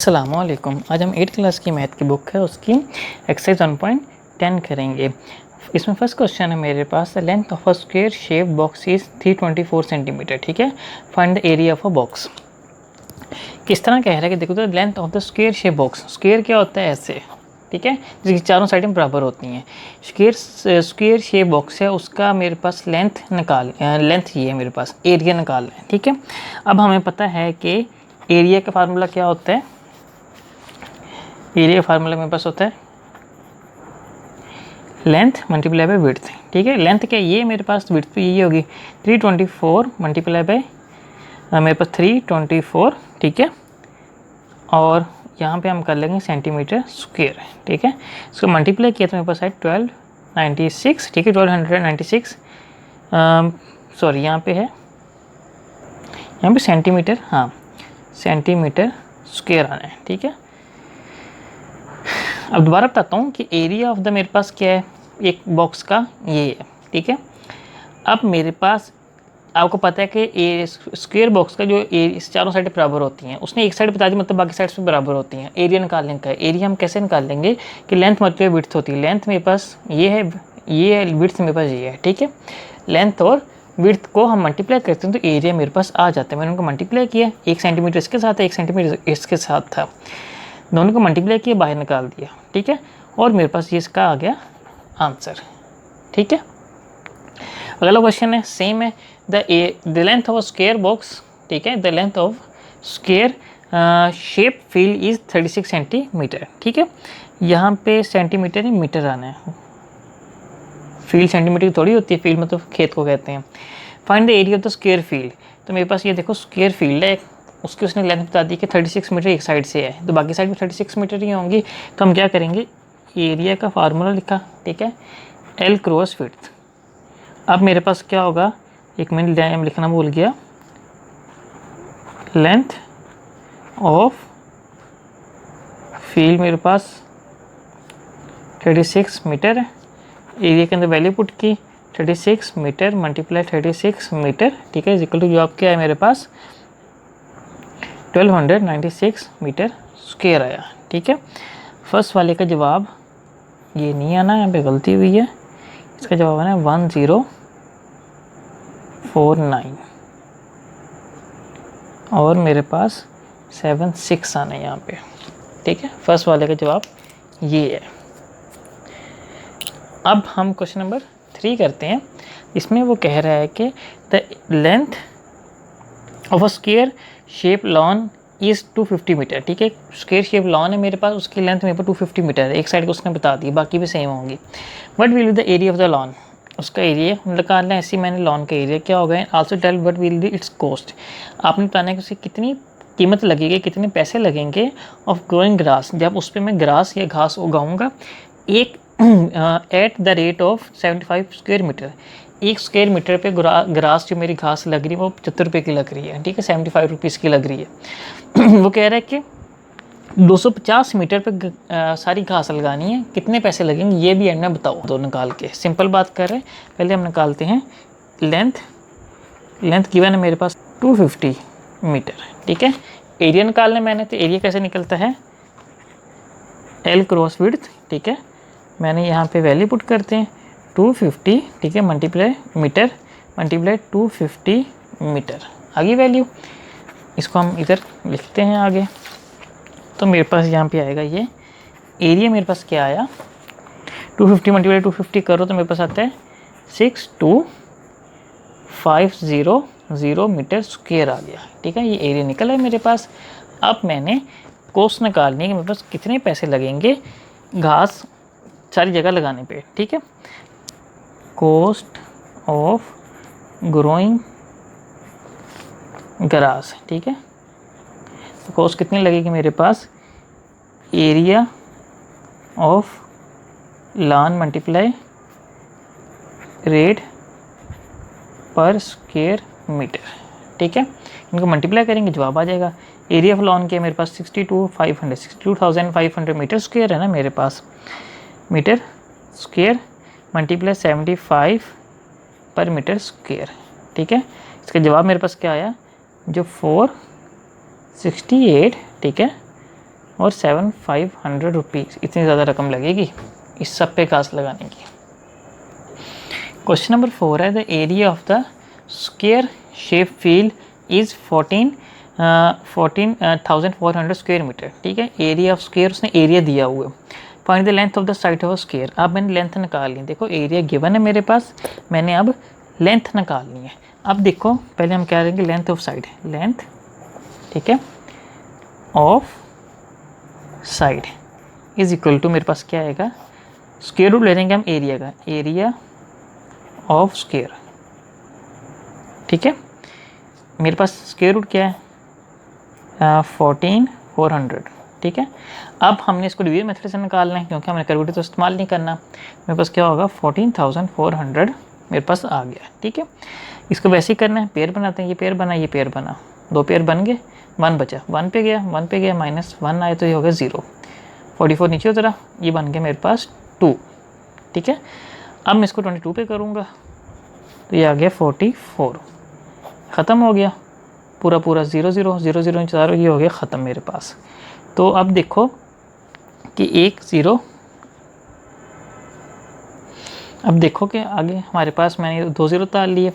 अस्सलामुअलैकुम। आज हम 8th क्लास की मैथ की बुक है उसकी एक्सरसाइज 1.10 करेंगे। इसमें फर्स्ट क्वेश्चन है मेरे पास, the length of a square shape box is 324 centimetre. ठीक है, find the area of a box. किस तरह कह रहा है कि देखो, the length of the square shape box. Square क्या होता है? ऐसे, ठीक है, जिसकी चारों साइडें बराबर होती हैं। स्क्वायर शेप बॉक्स है, उसका मेरे पास लेंथ ये है मेरे पास, एरिया निकालना है। ठीक है, अब हमें पता है कि एरिया का फार्मूला क्या होता है। एरिया फार्मूला मेरे पास होता है लेंथ मल्टीप्लाई बाय विड्थ। ठीक है, लेंथ क्या ये मेरे पास, विड्थ भी ये होगी 324 मल्टीप्लाई बाय मेरे पास 324। ठीक है, और यहाँ पे हम कर लेंगे सेंटीमीटर स्क्वायर। ठीक है, इसको मल्टीप्लाई किया तो मेरे पास है 1296। ठीक है, 1296 सॉरी, यहाँ पे है, यहाँ पे सेंटीमीटर, हाँ सेंटीमीटर स्क्वायर आना है। ठीक है, अब दोबारा बताता हूँ कि एरिया ऑफ द मेरे पास क्या है, एक बॉक्स का ये है। ठीक है, अब मेरे पास आपको पता है कि स्क्वायर बॉक्स का जो चारों साइडें बराबर होती हैं, उसने एक साइड बता दी, मतलब बाकी साइड्स पे बराबर होती हैं। एरिया निकालने का है। एरिया हम कैसे निकाल लेंगे कि लेंथ मल्टीप्लाई विड्थ होती है। लेंथ मेरे पास ये है, विड्थ मेरे पास ये है। ठीक है, लेंथ और विड्थ को हम मल्टीप्लाई करते हैं तो एरिया मेरे पास आ जाता है। मैंने उनको मल्टीप्लाई किया, 1 सेंटीमीटर इसके साथ है, 1 सेंटीमीटर इसके साथ था, दोनों को मल्टीप्लाई किया, बाहर निकाल दिया। ठीक है, और मेरे पास ये इसका आ गया आंसर। ठीक है, अगला क्वेश्चन है, सेम है, the length of square box. ठीक है, the length of square shape field is 36 centimetre. ठीक है, यहाँ पे सेंटीमीटर ही मीटर आना है। फील्ड सेंटीमीटर की थोड़ी होती है, फील्ड मतलब खेत को कहते हैं। Find the area of the square field. तो मेरे पास ये देखो स्क्वायर फील्ड है, उसकी उसने लेंथ बता दी कि 36 मीटर एक साइड से है, तो बाकी साइड में 36 मीटर ही होंगी। तो हम क्या करेंगे, एरिया का फार्मूला लिखा। ठीक है, एल क्रॉस विड्थ। अब मेरे पास क्या होगा, एक मिनट लिखना भूल गया, लेंथ ऑफ फील्ड मेरे पास 36 मीटर है। एरिया के अंदर वैल्यू पुट की 36 मीटर मल्टीप्लाई 36 मीटर। ठीक है, इक्वल टू जवाब क्या है मेरे पास 1296 मीटर स्क्वायर आया। ठीक है, फर्स्ट वाले का जवाब ये नहीं आना, यहाँ पे गलती हुई है, इसका जवाब आना है 1049 और मेरे पास 76 आना है यहाँ पे। ठीक है, फर्स्ट वाले का जवाब ये है। अब हम क्वेश्चन नंबर 3 करते हैं। इसमें वो कह रहा है कि the length of a square shape lawn is 250 metre. ठीक है, स्क्वायर शेप लॉन है मेरे पास, उसकी लेंथ मेरे पास 250 मीटर है। एक साइड को उसने बता दी, बाकी भी सेम होंगी। What will be the area of the lawn. उसका एरिया निकालना है, ऐसे मैंने लॉन का एरिया क्या होगा। Also tell what will be its cost. आपने बताना है कि उसकी कितनी कीमत लगेगी, कितने पैसे लगेंगे ऑफ ग्रोइंग ग्रास, जब उस पर मैं ग्रास या घास उगाऊंगा, एक at the rate of 75 square metre. एक स्क्वायर मीटर पे ग्रास जो मेरी घास लग रही है वो 75 रुपये की लग रही है। ठीक है, 75 रुपीज़ की लग रही है। वो कह रहा है कि 250 मीटर पे सारी घास लगानी है, कितने पैसे लगेंगे ये भी एंड में बताओ। दो निकाल के सिंपल बात कर रहे हैं। पहले हम निकालते हैं लेंथ गिवन है मेरे पास 250 मीटर। ठीक है, एरिया निकालना मैंने, तो एरिया कैसे निकलता है, एल क्रॉस विड्थ। ठीक है, मैंने यहाँ पे वैल्यू पुट करते हैं 250। ठीक है, मल्टीप्लाई मीटर मल्टीप्लाई 250 मीटर, आगे वैल्यू, इसको हम इधर लिखते हैं आगे। तो मेरे पास यहाँ पे आएगा ये एरिया, मेरे पास क्या आया 250 मल्टीप्लाई 250 करो तो मेरे पास आता है 6250 मीटर स्क्वायर आ गया। ठीक है, ये एरिया निकला है मेरे पास। अब मैंने कॉस्ट निकालनी है कि मेरे पास कितने पैसे लगेंगे घास सारी जगह लगाने पे। ठीक है, कॉस्ट ऑफ ग्रोइंग ग्रास। ठीक है, तो कॉस्ट कितनी लगेगी मेरे पास, area of lawn multiply rate per square metre. ठीक है, इनको मल्टीप्लाई करेंगे जवाब आ जाएगा। एरिया ऑफ लॉन के मेरे पास 62,500 मीटर स्क्वायर है ना मेरे पास, मीटर स्क्वायर मल्टीप्लाई 75 पर मीटर स्क्वायर। ठीक है, इसका जवाब मेरे पास क्या आया, जो 468, ठीक है, और 7,500 रुपीज़, इतनी ज़्यादा रकम लगेगी इस सब पे कास्ट लगाने की। क्वेश्चन नंबर 4 है the area of the square shape field is 14,400 square metre. ठीक है, एरिया ऑफ स्क्वायर उसने एरिया दिया हुआ है। Find the length of the side of a square. अब मैंने लेंथ निकाल ली, देखो एरिया गिवन है मेरे पास, मैंने अब लेंथ निकालनी है। अब देखो पहले हम क्या करेंगे, लेंथ ऑफ साइड, लेंथ, ठीक है, of side is equal to मेरे पास क्या आएगा, स्क्वायर रूट ले लेंगे हम एरिया का, एरिया ऑफ स्क्वायर। ठीक है, मेरे पास स्क्वायर रूट क्या है 14,400। ठीक है, अब हमने इसको डिवीजन मेथड से निकालना है क्योंकि हमने कैलकुलेटर तो इस्तेमाल नहीं करना। मेरे पास क्या होगा 14,400 मेरे पास आ गया। ठीक है, इसको वैसे ही करना है, पेयर बनाते हैं, ये पेयर बना, ये पेयर बना, दो पेयर बन गए, 1 बचा, 1 पे गया, 1 पे गया, -1 आए तो ये हो गया 0, 44 नीचे उतरा, ये बन गया मेरे पास 2। ठीक है, अब मैं इसको 22 पे करूँगा तो ये आ गया 44, ख़त्म हो गया पूरा 0 0 0 0 4, ये हो गया ख़त्म मेरे पास। तो अब देखो कि 1 0, अब देखो कि आगे हमारे पास मैंने 2 0 डाल लिए,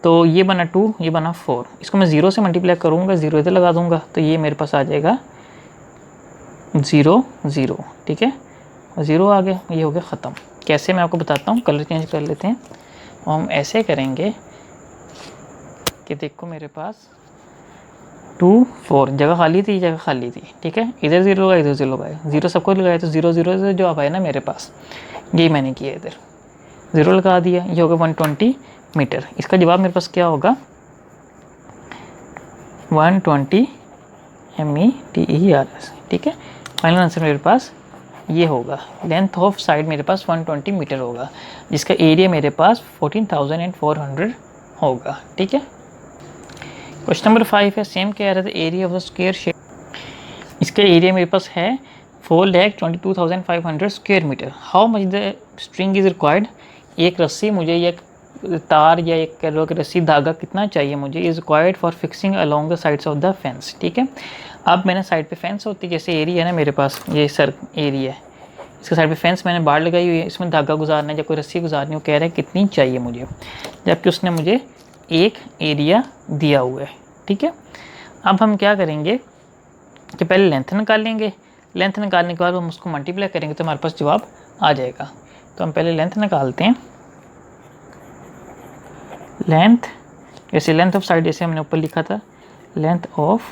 तो ये बना 2, ये बना 4, इसको मैं 0 से मल्टीप्लाई करूँगा, 0 इधर लगा दूँगा तो ये मेरे पास आ जाएगा 0 0। ठीक है, 0 आ गया, ये हो गया ख़त्म। कैसे मैं आपको बताता हूँ, कलर चेंज कर लेते हैं और हम ऐसे करेंगे कि देखो मेरे पास 2 4 जगह खाली थी, जगह खाली थी। ठीक है, इधर 0 लगाया, इधर 0 लगाया, 0 सबको लगाया तो 0 0 से जो अब आया ना मेरे पास, यही मैंने किया, इधर 0 लगा दिया, ये होगा 120 मीटर। इसका जवाब मेरे पास क्या होगा 120 METERS। ठीक है, फाइनल आंसर मेरे पास ये होगा, लेंथ ऑफ साइड मेरे पास 120 मीटर होगा, जिसका एरिया मेरे पास 14,400 होगा। ठीक है, क्वेश्चन नंबर 5 है, सेम कह रहा था area of the square shape, इसका एरिया मेरे पास है 4,22,500 square metre. How much the string is required, एक रस्सी मुझे, एक तार या एक कह लो कि रस्सी धागा कितना चाहिए मुझे, is required for fixing along the sides of the fence. ठीक है, अब मैंने साइड पे फेंस होती है, जैसे एरिया है ना मेरे पास, ये सर एरिया है, इसके साइड पे फेंस मैंने बाढ़ लगाई हुई है, इसमें धागा गुजारना है या कोई रस्सी गुजारनी है, वो कह रहा है कितनी चाहिए मुझे, जबकि उसने मुझे एक एरिया दिया हुआ है। ठीक है, अब हम क्या करेंगे कि पहले लेंथ निकाल लेंगे, लेंथ निकालने के बाद हम उसको मल्टीप्लाई करेंगे तो हमारे पास जवाब आ जाएगा। तो हम पहले लेंथ निकालते हैं, लेंथ, जैसे लेंथ ऑफ साइड जैसे हमने ऊपर लिखा था, length of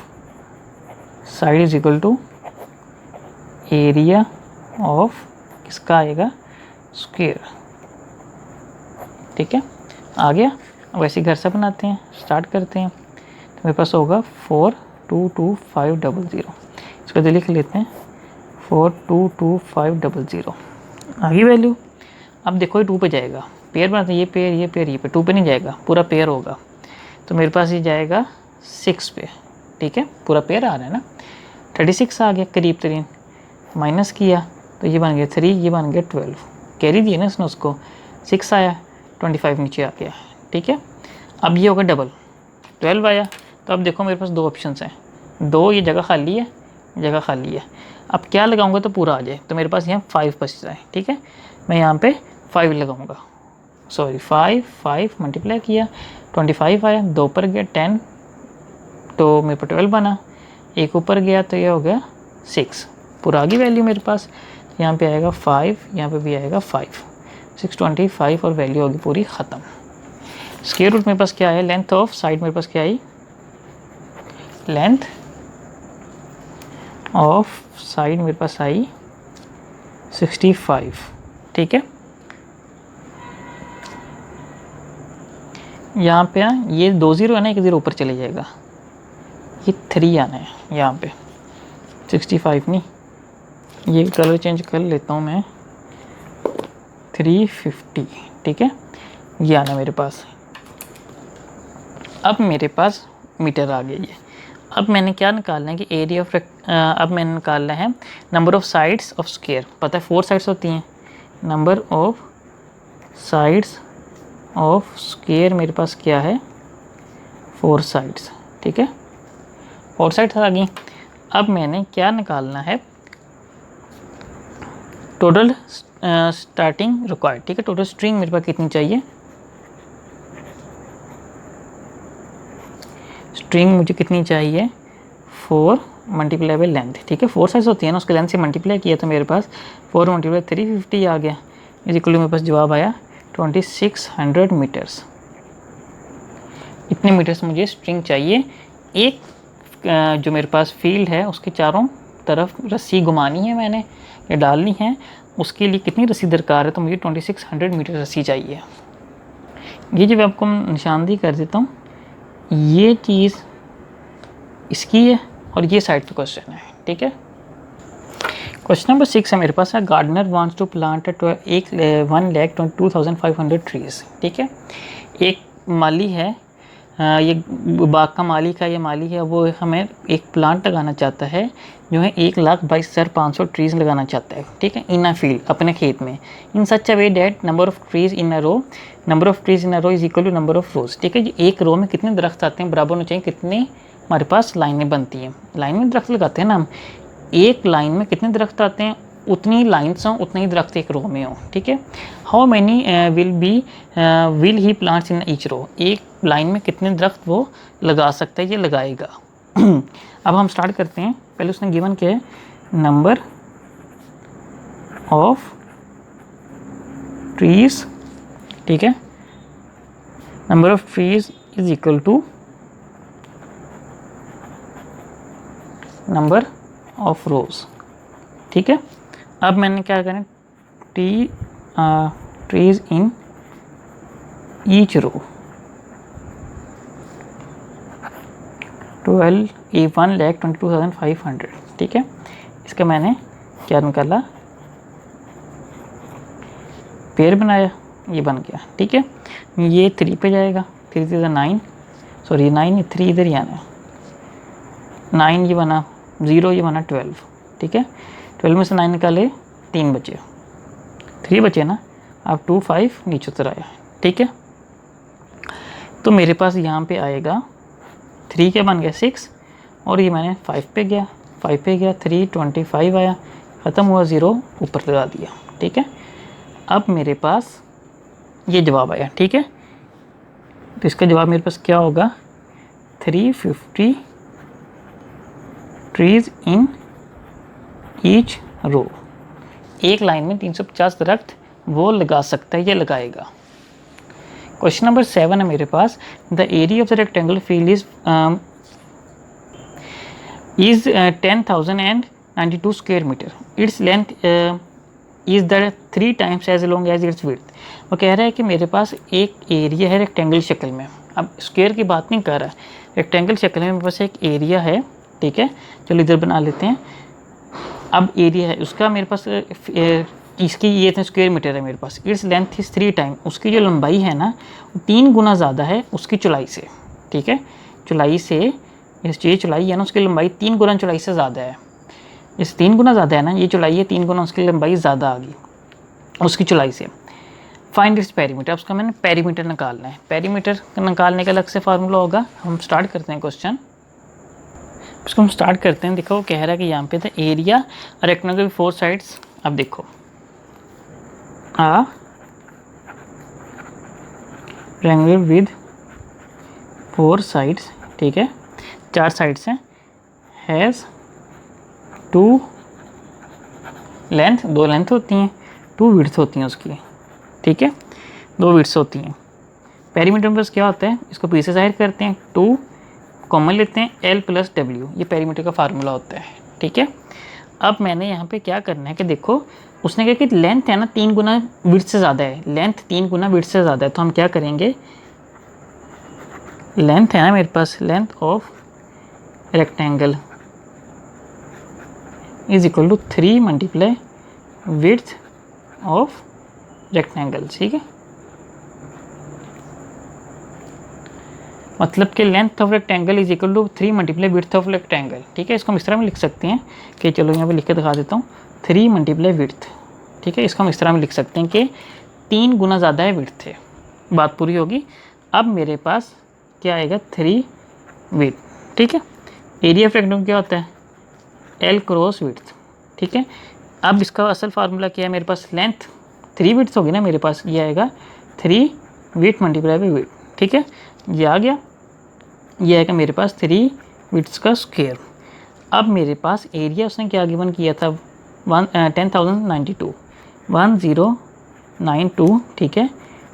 side is equal to area of, किसका आएगा स्क्वायर। ठीक है, आ गया। अब ऐसे घर से बनाते हैं, स्टार्ट करते हैं, तो मेरे पास होगा 4222500, इसको तो लिख लेते हैं 4222500, आ गई वैल्यू। अब देखो ये 2 पे जाएगा, पेयर बनाते हैं, ये पेयर, ये पेयर, ये पेयर, 2 पे नहीं जाएगा, पूरा पेयर होगा, तो मेरे पास ये जाएगा 6 पे। ठीक है, पूरा पेयर आ रहा है ना, 36 आ गया करीब तरीन, माइनस किया तो ये बन गया 3, ये बन गया 12, कैरी दिए ना इसने उसको, 6 आया, 25 नीचे आ गया। ठीक है, अब ये होगा डबल, 12 आया, तो अब देखो मेरे पास 2 ऑप्शंस हैं, 2 ये जगह खाली है, जगह खाली है, अब क्या लगाऊंगा तो पूरा आ जाए, तो मेरे पास यहाँ 5 बचता है। ठीक है, मैं यहाँ पे 5 लगाऊंगा, सॉरी 5 मल्टीप्लाई किया, 25 आया, 2 ऊपर गया 10, तो मेरे पास 12 बना, 1 ऊपर गया तो ये हो गया 6, पूरा आ गई वैल्यू मेरे पास। यहाँ पे आएगा 5, यहाँ पे भी आएगा 5, 625 और वैल्यू होगी पूरी ख़त्म। स्क्वायर रूट मेरे पास क्या है, लेंथ ऑफ साइड मेरे पास क्या आई, लेंथ ऑफ साइड मेरे पास आई 65। ठीक है, यहाँ पे ये 2 0 है ना, 1 0 ऊपर चले जाएगा, ये 3 आना है यहाँ पे, 65 नहीं, ये कलर चेंज कर लेता हूँ मैं, 350। ठीक है, ये आना मेरे पास। अब मेरे पास मीटर आ गई है। अब मैंने क्या निकालना है कि एरिया ऑफ, अब मैंने निकालना है number of sides of square. पता है 4 साइड्स होती हैं, number of sides of square मेरे पास क्या है 4 साइड्स। ठीक है, 4 साइड्स आ गई। अब मैंने क्या निकालना है, टोटल स्टार्टिंग रिक्वायर्ड, ठीक है। टोटल स्ट्रिंग मेरे पास कितनी चाहिए, स्ट्रिंग मुझे कितनी चाहिए, 4 मल्टीप्लाई बाई लेंथ, ठीक है। 4 साइज होती है ना, उसके लेंथ से मल्टीप्लाई किया तो मेरे पास 4 मल्टीप्लाई 350 आ गया। इस इक्वल मेरे पास जवाब आया 2600 मीटर्स। इतने मीटर्स मुझे स्ट्रिंग चाहिए। एक जो मेरे पास फील्ड है उसके चारों तरफ रस्सी घुमानी है मैंने या डालनी है, उसके लिए कितनी रस्सी दरकार है, तो मुझे 2600 मीटर रस्सी चाहिए। ये जब आपको निशानदेही कर देता हूँ, ये चीज़ इसकी है और ये साइड पे क्वेश्चन है, ठीक है। क्वेश्चन नंबर 6 है मेरे पास है, gardener wants to plant 1,22,500 trees, ठीक है। एक माली है, ये बाग का मालिक है, ये माली है, वो हमें एक प्लांट लगाना चाहता है जो है 1,22,500 ट्रीज़ लगाना चाहता है, ठीक है, इन अ फील्ड, अपने खेत में, in such a way that number of trees in a row, number of trees in a row is equal to number of rows, ठीक है। जी एक रो में कितने दरख्त आते हैं बराबर होने चाहिए कितने हमारे पास लाइनें बनती हैं। लाइन में दरख्त लगाते हैं ना हम, एक लाइन में कितने दरख्त आते हैं, उतनी लाइन्स हों, उतने ही दरख्त एक रो में हों, ठीक है। How many will he plants in each row, एक लाइन में कितने दरख्त वो लगा सकता है, ये लगाएगा। अब हम स्टार्ट करते हैं। पहले उसने गिवन क्या है, नंबर ऑफ ट्रीज, ठीक है, number of trees is equal to number of rows, ठीक है। अब मैंने क्या करना है, ट्रीज इन ईच रो 1,22,500, ठीक है। इसका मैंने क्या निकाला, पेयर बनाया, ये बन गया, ठीक है। ये 3 पे जाएगा, 3 से 9, सॉरी 9 3 इधर ही आना, 9 ये बना 0, ये बना 12, ठीक है। 12 में से 9 निकाले 3 बचे, 3 बचे ना, अब 2 5 नीचे उतर आया, ठीक है। तो मेरे पास यहाँ पे आएगा 3 क्या बन गया 6, और ये मैंने 5 पे गया, 3 25 आया, ख़त्म हुआ 0 ऊपर लगा दिया, ठीक है। अब मेरे पास ये जवाब आया, ठीक है। तो इसका जवाब मेरे पास क्या होगा, 350 ट्रीज इन ईच रो, एक लाइन में 350 दरख्त वो लगा सकता है, ये लगाएगा। क्वेश्चन नंबर 7 है मेरे पास, the area of the rectangle field is 10,092 square metre, its length is the 3 times as long as its width. वो कह रहा है कि मेरे पास एक एरिया है रेक्टेंगल शक्ल में, अब स्क्वायर की बात नहीं कर रहा है, रेक्टेंगल शक्ल में मेरे पास एक एरिया है, ठीक है। चलो इधर बना लेते हैं। अब एरिया है उसका मेरे पास इसकी ये स्क्वायर मीटर है मेरे पास, इट्स लेंथ इज 3 टाइम, उसकी जो लंबाई है ना 3 गुना ज़्यादा है उसकी चौड़ाई से, ठीक है। चौड़ाई से ये चौड़ाई है ना, उसकी लंबाई 3 गुना चौड़ाई से ज़्यादा है, इस 3 गुना ज़्यादा है ना, ये चौड़ाई है 3 गुना, उसकी लंबाई ज़्यादा आ गई उसकी चौड़ाई से। फाइंड इट्स पेरीमीटर, उसका मैंने पेरीमीटर निकालना है। पेरीमीटर निकालने का अलग से फार्मूला होगा। हम स्टार्ट करते हैं क्वेश्चन, इसको हम स्टार्ट करते हैं। देखो वो कह रहा है कि यहाँ पे था एरिया रेक्टेंगल 4 साइड्स। अब देखो रेक्टेंगल विद 4 साइड्स, ठीक है, 4 साइड्स हैं, हैज़ 2 लेंथ, 2 लेंथ होती हैं, 2 विड्थ होती हैं उसकी, ठीक है, 2 विड्थ होती हैं। पेरीमीटर में बस क्या होता है, इसको पीछे जाहिर करते हैं, 2 कॉमन लेते हैं, L + W, ये पेरीमीटर का फार्मूला होता है, ठीक है। अब मैंने यहाँ पे क्या करना है कि देखो उसने कहा कि लेंथ है ना 3 गुना विड्थ से ज़्यादा है, लेंथ 3 गुना विड्थ से ज़्यादा है, तो हम क्या करेंगे, लेंथ है ना मेरे पास, length of rectangle is equal to 3 multiply width of rectangle, ठीक है। मतलब कि length of rectangle is equal to 3 multiply width of rectangle, ठीक है। इसको हम इस तरह में लिख सकते हैं कि चलो यहाँ पे लिख के दिखा देता हूँ, 3 मल्टीप्लाई विड्थ, ठीक है। इसको हम इस तरह में लिख सकते हैं कि 3 गुना ज़्यादा है विड्थ है, बात पूरी होगी। अब मेरे पास क्या आएगा, 3 विड्थ, ठीक है। एरिया ऑफ रेक्टेंगल क्या होता है, L क्रॉस विड्थ, ठीक है। अब इसका असल फार्मूला क्या है, मेरे पास लेंथ 3 विड्थ होगी ना मेरे पास, ये आएगा 3 विड्थ मल्टीप्लाई बाई विड्थ, ठीक है। ये आ गया, ये आएगा मेरे पास 3 विड्थ का स्क्वायर। अब मेरे पास एरिया उसने क्या गिवन किया था 10,092 1092, ठीक है।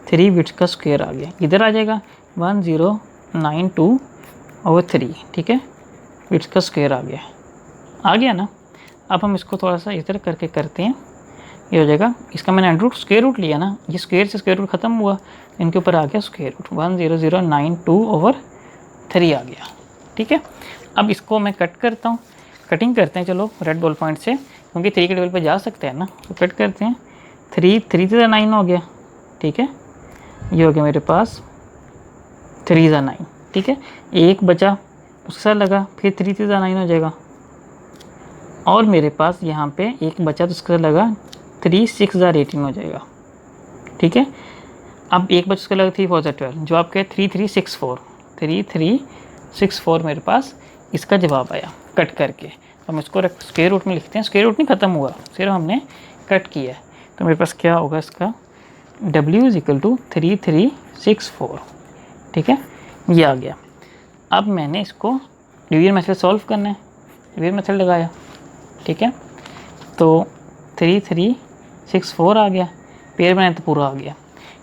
3 विड्थ का स्क्वायर आ गया, इधर आ जाएगा 1092/3, ठीक है। विड्थ का स्क्वायर आ गया ना। अब हम इसको थोड़ा सा इधर करके करते हैं, ये हो जाएगा, इसका मैंने अंडर रूट स्क्वायर रूट लिया ना, ये स्क्वायर से स्क्वायर रूट खत्म हुआ, इनके ऊपर आ गया स्क्वायर रूट 10092/3 आ गया, ठीक है। अब इसको मैं कट करता हूँ, कटिंग करते हैं चलो रेड बॉल पॉइंट से, क्योंकि 3 के टेबल पे जा सकते हैं ना, तो कट करते हैं। 3 से 9 हो गया, ठीक है। ये हो गया मेरे पास 3 से 9, ठीक है। एक बचा उसके साथ लगा, फिर 3 से 9 हो जाएगा, और मेरे पास यहाँ पे एक बचा तो उसके साथ लगा 3 6 से 18 हो जाएगा, ठीक है। अब एक बचा उसका लगा 3 4 से 12, जवाब क्या है 3364 मेरे पास इसका जवाब आया कट करके। तो हम इसको स्क्वायर रूट में लिखते हैं, स्क्वायर रूट नहीं ख़त्म हुआ, सिर्फ हमने कट किया है। तो मेरे पास क्या होगा इसका W = 3364, ठीक है। ये आ गया। अब मैंने इसको डिवीजन मेथड सॉल्व करना है, डिवीजन मेथड लगाया, ठीक है। तो 3364 आ गया, पेयर बनाया तो पूरा आ गया।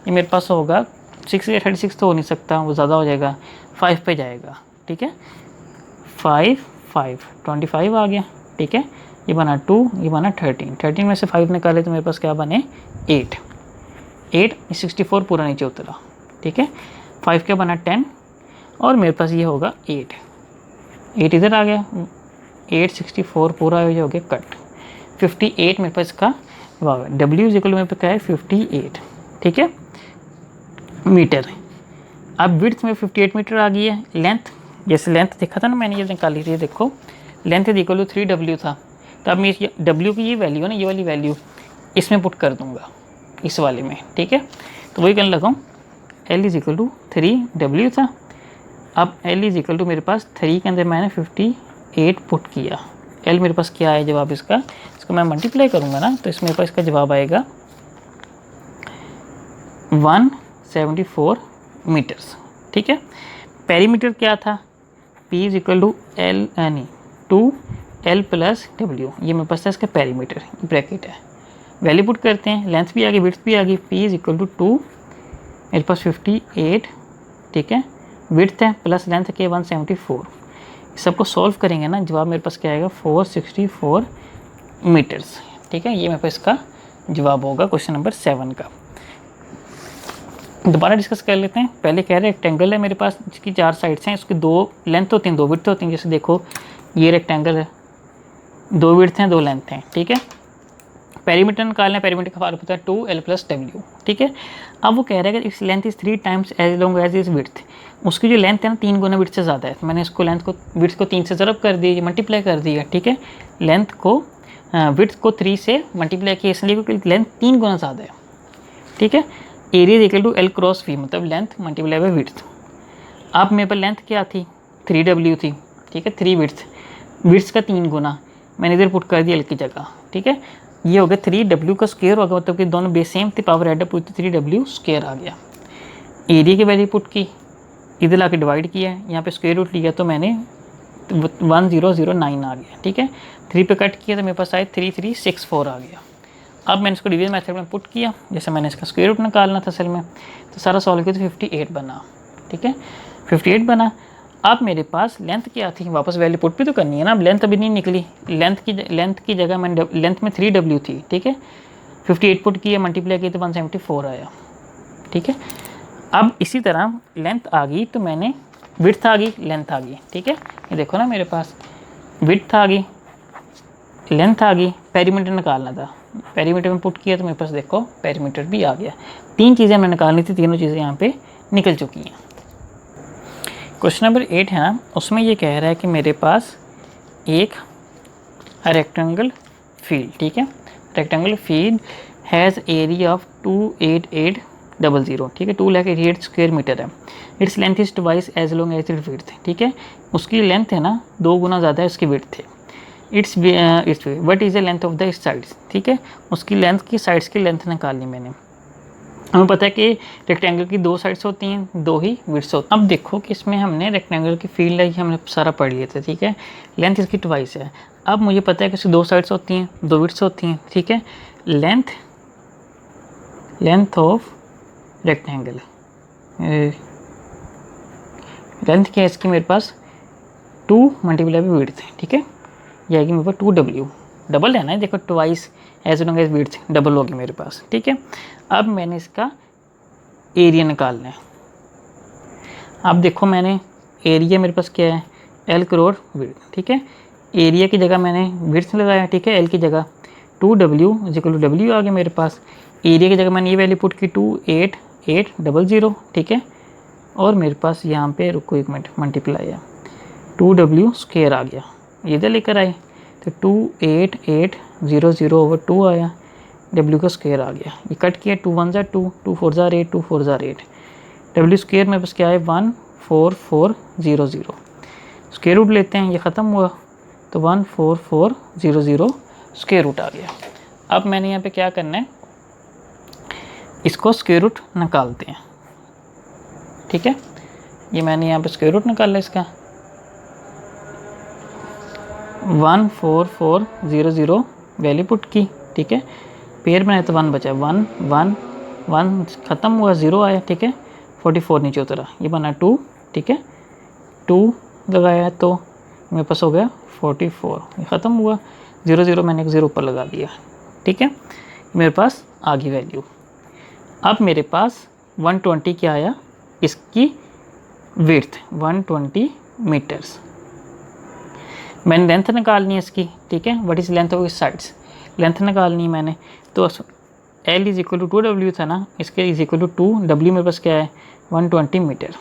ये मेरे पास होगा 6 या 36 तो हो नहीं सकता, वो ज़्यादा हो जाएगा, 5 पे जाएगा, ठीक है। 5 25 आ गया, ठीक है। ये बना 2, ये बना 13 में से 5 निकाले तो मेरे पास क्या बने 8 64 पूरा नीचे उतरा, ठीक है। 5 क्या बना 10, और मेरे पास ये होगा 8 इधर आ गया, 864 पूरा हो गया कट। 58 मेरे पास इसका जवाब है। W = मेरे पास क्या है 58, ठीक है, मीटर। अब विड्थ में 58 मीटर आ गई है। लेंथ, जैसे लेंथ देखा था ना मैंने, ये निकाली थी, देखो लेंथ = 3W था, तो अब मैं W की ये वैल्यू है ना, ये वाली वैल्यू इसमें पुट कर दूंगा, इस वाले में, ठीक है। तो वही करने लगा हूँ, L = 3W था। अब L = मेरे पास 3 के अंदर मैंने 58 पुट किया। L मेरे पास क्या है जवाब इसका मैं मल्टीप्लाई करूँगा ना, तो इसमें मेरे पास इसका जवाब आएगा 174 मीटर्स, ठीक है। पेरीमीटर क्या था, P = 2L + W, ये मेरे पास था इसका पेरीमीटर, ब्रैकेट है। वैल्यू पुट करते हैं, लेंथ भी आ गई, विड्थ भी आ गई। P = 2, मेरे पास 58, ठीक है, विड्थ है प्लस लेंथ के 174। सबको सॉल्व करेंगे ना, जवाब मेरे पास क्या आएगा 464 मीटर्स, ठीक है। ये मेरे पास इसका जवाब होगा क्वेश्चन नंबर 7 का। दोबारा डिस्कस कर लेते हैं। पहले कह रहे रेक्टेंगल है मेरे पास, जिसकी 4 साइड्स हैं, उसकी 2 लेंथ होती हैं, 2 विड्थ होती हैं। जैसे देखो ये रेक्टेंगल है, 2 विड्थ हैं, 2 लेंथ हैं, ठीक है। पेरीमीटर निकालना है, पेरीमीटर का फार्मूला होता है 2L + W, ठीक है। अब वो कह रहा है कि इस length is 3 times as long as is width, उसकी जो लेंथ है ना 3 गुना विड्थ से ज़्यादा है। तो मैंने इसको विड्थ को 3 से ज़रब कर दी, मल्टीप्लाई कर दिया, ठीक है। लेंथ को विड्थ को 3 से मल्टीप्लाई किया, इसलिए क्योंकि लेंथ 3 गुना ज़्यादा है, ठीक है। एरिया = L क्रॉस V, मतलब लेंथ मल्टीप्लाई बाई विड्थ। अब मेरे पास लेंथ क्या थी 3W थी, ठीक है, 3 विड्थ का 3 गुना मैंने इधर पुट कर दिया L की जगह, ठीक है। ये हो गया 3W का स्क्वायर होगा, मतलब कि दोनों बेस सेम थे, पावर एड अप हुई तो 3W स्क्वायर आ गया। एरिया की वैल्यू पुट की, इधर ला के डिवाइड किया, यहाँ पे स्क्वायर रूट लिया तो मैंने 1009 आ गया, ठीक है। 3 पे कट किया तो मेरे पास आए 3364 आ गया। अब मैंने इसको डिवीजन मेथड में पुट किया, जैसे मैंने इसका स्क्वायर रूट निकालना था असल में, तो सारा सॉल्व किया तो 58 बना, ठीक है, 58 बना। अब मेरे पास लेंथ क्या थी, वापस वैल्यू पुट भी तो करनी है ना। अब लेंथ अभी नहीं निकली, लेंथ की जगह मैंने लेंथ में 3W थी, ठीक है। 58 पुट किया, मल्टीप्लाई किया तो 174 आया, ठीक है। अब इसी तरह लेंथ आ गई तो मैंने विड्थ आ गई, लेंथ आ गई, ठीक है। ये देखो ना मेरे पास विड्थ आ गई, लेंथ आ गई, पेरीमीटर निकालना था, पेरीमीटर में पुट किया तो मेरे पास देखो पेरीमीटर भी आ गया। 3 चीज़ें हमने निकालनी थी, तीनों चीज़ें यहाँ पे निकल चुकी हैं। क्वेश्चन नंबर 8 है ना, उसमें ये कह रहा है कि मेरे पास एक रेक्टेंगल फील्ड, ठीक है, rectangle field has area of 28800, ठीक है, 288 स्क्वायर मीटर है। Its length is twice as long as its width, ठीक है, उसकी लेंथ है ना 2 गुना ज़्यादा है उसकी विड्थ है। It's what is the length of the sides, ठीक है, उसकी लेंथ की साइड्स की लेंथ निकालनी मैंने। हमें पता है कि रेक्टेंगल की 2 साइड्स होती हैं, 2 ही विड्स होती हैं। अब देखो कि इसमें हमने रेक्टेंगल की फील्ड है, हमने सारा पढ़ लिया था, ठीक है, लेंथ इसकी ट्वाइस है। अब मुझे पता है कि इसकी 2 साइड्स होती हैं, 2 विड्स होती हैं, ठीक है। लेंथ ऑफ रेक्टेंगल, लेंथ क्या है इसकी मेरे पास 2 मल्टीप्लाई बाई विड्थ, ठीक है, ये आएगी मेरे पास 2W, डबल है ना, देखो twice as long as width double होगी मेरे पास, ठीक है। अब मैंने इसका एरिया निकालना है। अब देखो मैंने एरिया मेरे पास क्या है, L करोड़ विड्थ, ठीक है। एरिया की जगह मैंने विड्थ लगाया, ठीक है, L की जगह 2W इक्वल टू W आ गया मेरे पास। एरिया की जगह मैंने ये वैल्यू पुट की 28800, ठीक है, और मेरे पास यहाँ पे रुको एक मिनट मल्टीप्लाई है 2W स्क्वायर आ गया, इधर लेकर आए तो 28800/2 आया, W का स्क्वायर आ गया, ये कट किया 2 1 2 2 4 8 2 4 8, W स्क्वायर में बस क्या है 14400, स्क्वायर रूट लेते हैं, ये ख़त्म हुआ तो 14400 स्क्वायर रूट आ गया। अब मैंने यहाँ पे क्या करना है, इसको स्क्वायर रूट निकालते हैं, ठीक है। ये मैंने यहाँ पे स्क्वायर रूट निकाला इसका 14400 वैल्यू पुट की, ठीक है, पेयर बनाए तो 1 बचा, 1 1 1 ख़त्म हुआ 0 आया, ठीक है, 44 नीचे उतरा, ये बना 2, ठीक है, 2 लगाया तो मेरे पास हो गया 44, ये ख़त्म हुआ 0 0 मैंने एक 0 ऊपर लगा दिया, ठीक है, मेरे पास आ गई वैल्यू। अब मेरे पास 120 क्या आया, इसकी विड्थ 120 मीटर्स। मैंने लेंथ निकालनी है इसकी, ठीक है, व्हाट इज़ लेंथ ऑफ इस साइड्स, लेंथ निकालनी है मैंने, तो L is equal to 2W था ना, इसके इज इक्वल टू 2W मेरे पास क्या है 120 मीटर,